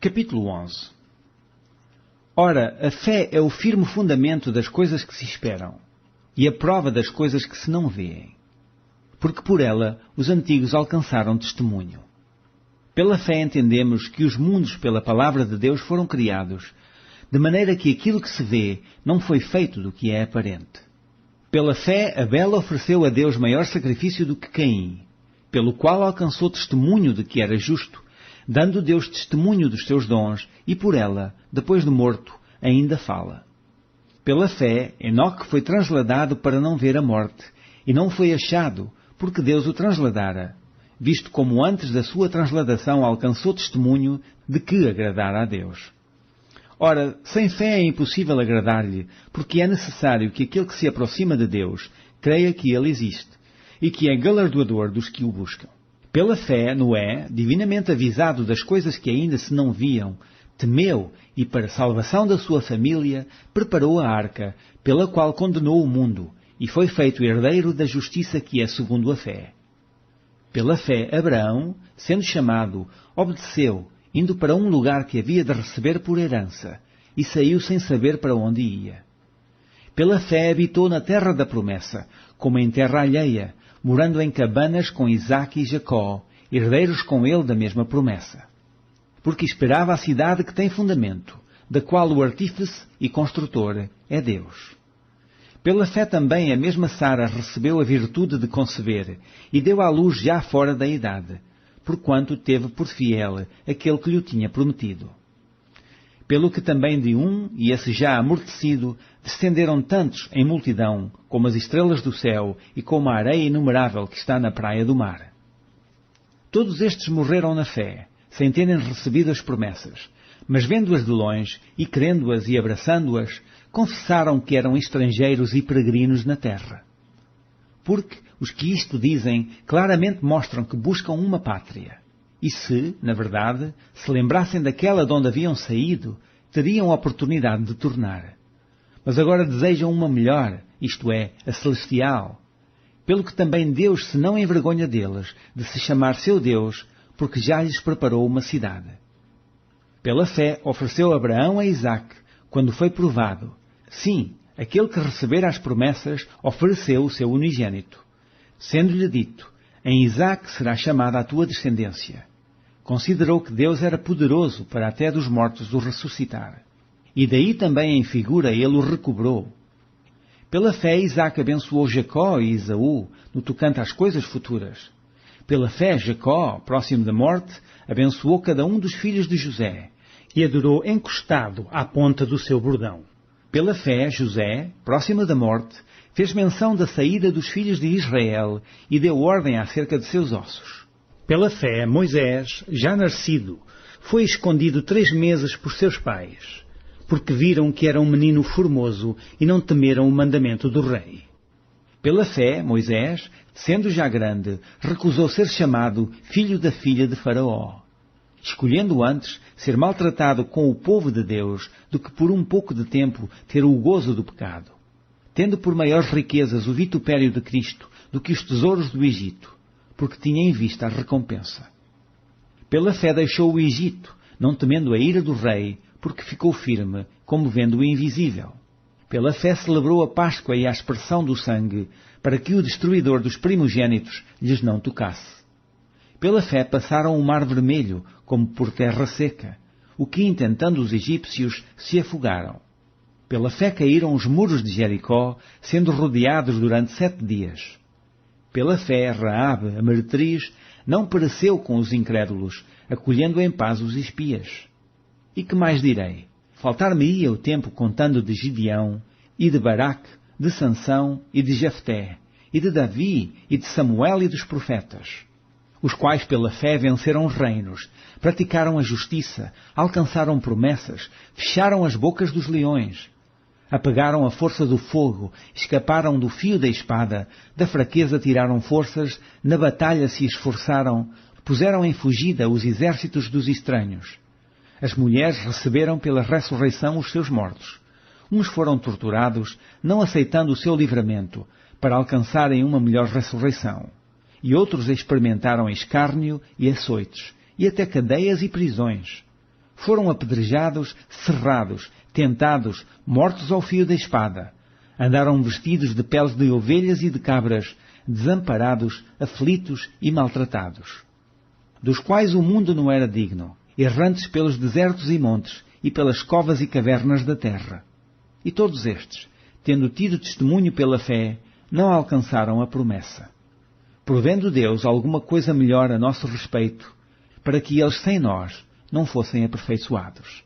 Capítulo 11. Ora, a fé é o firme fundamento das coisas que se esperam, e a prova das coisas que se não vêem. Porque por ela os antigos alcançaram testemunho. Pela fé entendemos que os mundos pela palavra de Deus foram criados, de maneira que aquilo que se vê não foi feito do que é aparente. Pela fé Abel ofereceu a Deus maior sacrifício do que Caim, pelo qual alcançou testemunho de que era justo, dando Deus testemunho dos seus dons, e por ela, depois de morto, ainda fala. Pela fé, Enoque foi transladado para não ver a morte, e não foi achado, porque Deus o transladara, visto como antes da sua transladação alcançou testemunho de que agradara a Deus. Ora, sem fé é impossível agradar-lhe, porque é necessário que aquele que se aproxima de Deus creia que ele existe, e que é galardoador dos que o buscam. Pela fé, Noé, divinamente avisado das coisas que ainda se não viam, temeu e, para a salvação da sua família, preparou a arca, pela qual condenou o mundo, e foi feito herdeiro da justiça que é segundo a fé. Pela fé, Abraão, sendo chamado, obedeceu, indo para um lugar que havia de receber por herança, e saiu sem saber para onde ia. Pela fé habitou na terra da promessa, como em terra alheia, morando em cabanas com Isaque e Jacó, herdeiros com ele da mesma promessa. Porque esperava a cidade que tem fundamento, da qual o artífice e construtor é Deus. Pela fé também a mesma Sara recebeu a virtude de conceber, e deu à luz já fora da idade, porquanto teve por fiel aquele que lhe tinha prometido. Pelo que também de um, e esse já amortecido, descenderam tantos em multidão, como as estrelas do céu e como a areia inumerável que está na praia do mar. Todos estes morreram na fé, sem terem recebido as promessas, mas vendo-as de longe, e crendo-as e abraçando-as, confessaram que eram estrangeiros e peregrinos na terra. Porque os que isto dizem claramente mostram que buscam uma pátria. E se, na verdade, se lembrassem daquela de onde haviam saído, teriam oportunidade de tornar. Mas agora desejam uma melhor, isto é, a celestial. Pelo que também Deus se não envergonha deles, de se chamar seu Deus, porque já lhes preparou uma cidade. Pela fé ofereceu Abraão a Isaque, quando foi provado. Sim, aquele que recebera as promessas ofereceu o seu unigênito, sendo-lhe dito, em Isaque será chamada a tua descendência. Considerou que Deus era poderoso para até dos mortos o ressuscitar. E daí também em figura ele o recobrou. Pela fé Isaque abençoou Jacó e Esaú, no tocante às coisas futuras. Pela fé Jacó, próximo da morte, abençoou cada um dos filhos de José, e adorou encostado à ponta do seu bordão. Pela fé José, próximo da morte, fez menção da saída dos filhos de Israel e deu ordem acerca de seus ossos. Pela fé, Moisés, já nascido, foi escondido 3 meses por seus pais, porque viram que era um menino formoso e não temeram o mandamento do rei. Pela fé, Moisés, sendo já grande, recusou ser chamado filho da filha de Faraó, escolhendo antes ser maltratado com o povo de Deus do que por um pouco de tempo ter o gozo do pecado, tendo por maiores riquezas o vitupério de Cristo do que os tesouros do Egito, porque tinha em vista a recompensa. Pela fé deixou o Egito, não temendo a ira do rei, porque ficou firme, como vendo o invisível. Pela fé celebrou a Páscoa e a aspersão do sangue, para que o destruidor dos primogênitos lhes não tocasse. Pela fé passaram o mar vermelho, como por terra seca, o que, intentando os egípcios, se afogaram. Pela fé caíram os muros de Jericó, sendo rodeados durante 7 dias. Pela fé, Raabe, a meretriz, não pereceu com os incrédulos, acolhendo em paz os espias. E que mais direi? Faltar-me-ia o tempo contando de Gideão, e de Baraque, de Sansão e de Jefté, e de Davi, e de Samuel e dos profetas, os quais pela fé venceram os reinos, praticaram a justiça, alcançaram promessas, fecharam as bocas dos leões, apegaram a força do fogo, escaparam do fio da espada, da fraqueza tiraram forças, na batalha se esforçaram, puseram em fugida os exércitos dos estranhos. As mulheres receberam pela ressurreição os seus mortos. Uns foram torturados, não aceitando o seu livramento, para alcançarem uma melhor ressurreição. E outros experimentaram escárnio e açoites, e até cadeias e prisões. Foram apedrejados, serrados, tentados, mortos ao fio da espada. Andaram vestidos de peles de ovelhas e de cabras, desamparados, aflitos e maltratados, dos quais o mundo não era digno, errantes pelos desertos e montes, e pelas covas e cavernas da terra. E todos estes, tendo tido testemunho pela fé, não alcançaram a promessa, provendo Deus alguma coisa melhor a nosso respeito, para que eles sem nós não fossem aperfeiçoados.